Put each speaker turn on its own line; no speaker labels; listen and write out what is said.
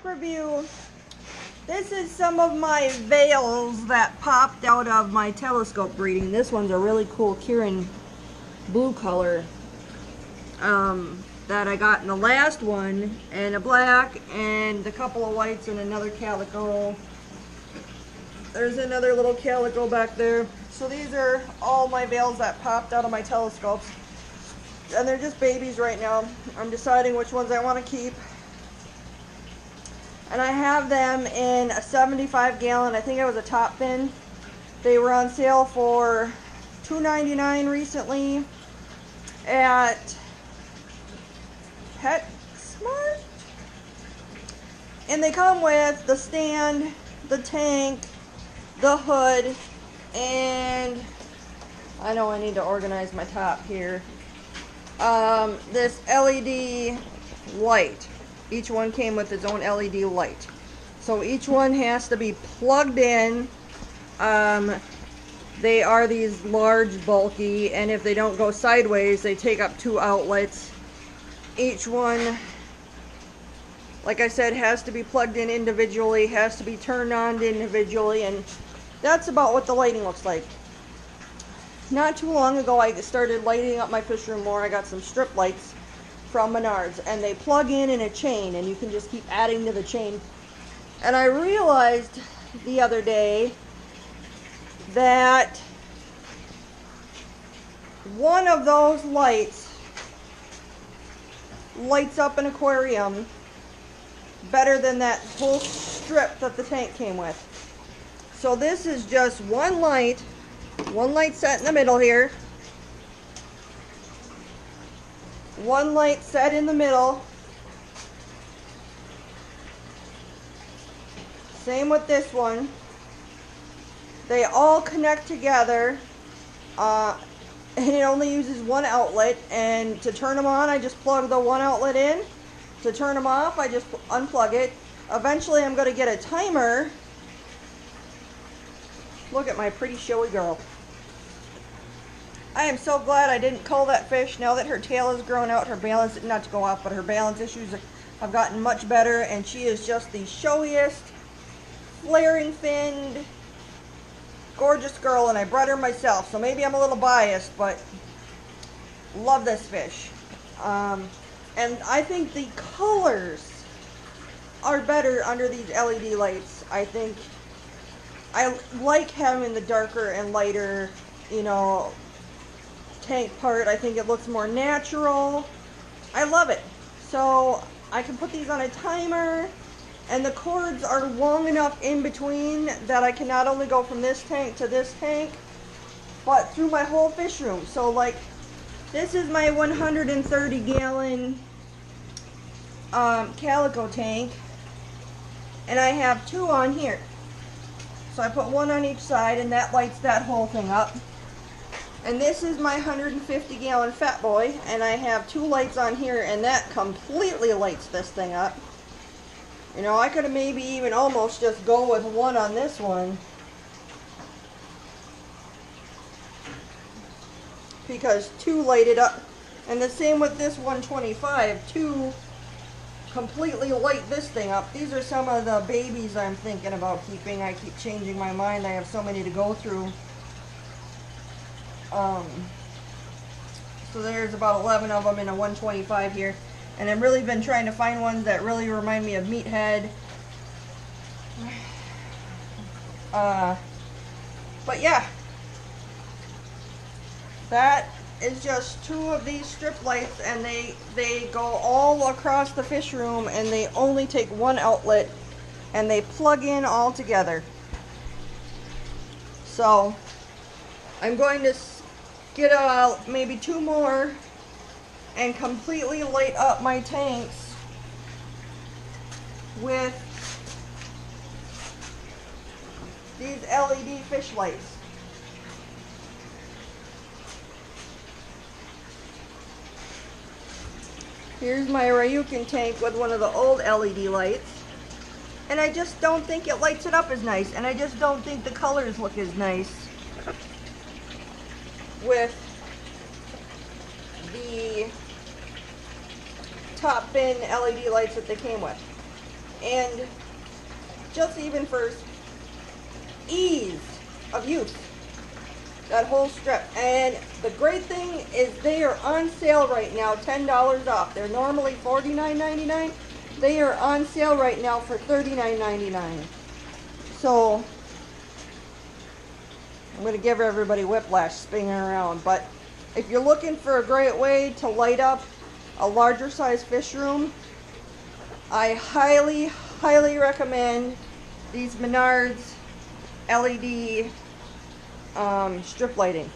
review. This is some of my veils that popped out of my telescope breeding. This one's a really cool Kirin blue color that I got in the last one, and a black and a couple of whites and another calico. There's another little calico back there. So these are all my veils that popped out of my telescopes, and they're just babies right now. I'm deciding which ones I want to keep. And I have them in a 75 gallon. I think it was a top fin. They were on sale for $2.99 recently at PetSmart. And they come with the stand, the tank, the hood, and I know I need to organize my top here. This LED light. Each one came with its own LED light. So each one has to be plugged in. They are these large, bulky, and if they don't go sideways, they take up 2 outlets. Each one, like I said, has to be plugged in individually, has to be turned on individually, and that's about what the lighting looks like. Not too long ago, I started lighting up my fish room more. I got some strip lights from Menards, and they plug in a chain, and you can just keep adding to the chain. And I realized the other day that one of those lights lights up an aquarium better than that whole strip that the tank came with. So this is just one light set in the middle here. One light set in the middle. Same with this one. They all connect together, and it only uses one outlet. And to turn them on, I just plug the one outlet in. To turn them off, I just unplug it. Eventually, I'm going to get a timer. Look at my pretty showy girl. I am so glad I didn't cull that fish. Now that her tail has grown out, her balance, not to go off, but her balance issues have gotten much better, and she is just the showiest, flaring finned, gorgeous girl, and I bred her myself, so maybe I'm a little biased, but love this fish. And I think the colors are better under these LED lights. I think I like having the darker and lighter, you know, tank part. I think it looks more natural. I love it. So I can put these on a timer, and the cords are long enough in between that I can not only go from this tank to this tank, but through my whole fish room. So like, this is my 130 gallon calico tank, and I have 2 on here. So I put 1 on each side, and that lights that whole thing up. And this is my 150 gallon fat boy, and I have 2 lights on here, and that completely lights this thing up. You know, I could have maybe even almost just go with 1 on this one, because 2 light it up. And the same with this 125, 2 completely light this thing up. These are some of the babies I'm thinking about keeping. I keep changing my mind. I have so many to go through. So there's about 11 of them in a 125 here, and I've really been trying to find ones that really remind me of Meathead. But yeah, that is just 2 of these strip lights, and they go all across the fish room, and they only take 1 outlet, and they plug in all together. So I'm going to get maybe 2 more and completely light up my tanks with these LED fish lights. Here's my Ryukin tank with one of the old LED lights, and I just don't think it lights it up as nice, and I just don't think the colors look as nice with the top fin LED lights that they came with. and just even for ease of use, that whole strip. And the great thing is they are on sale right now, $10 off. They're normally $49.99. They are on sale right now for $39.99. So I'm going to give everybody whiplash spinning around. But if you're looking for a great way to light up a larger size fish room, I highly, highly recommend these Menards LED strip lighting.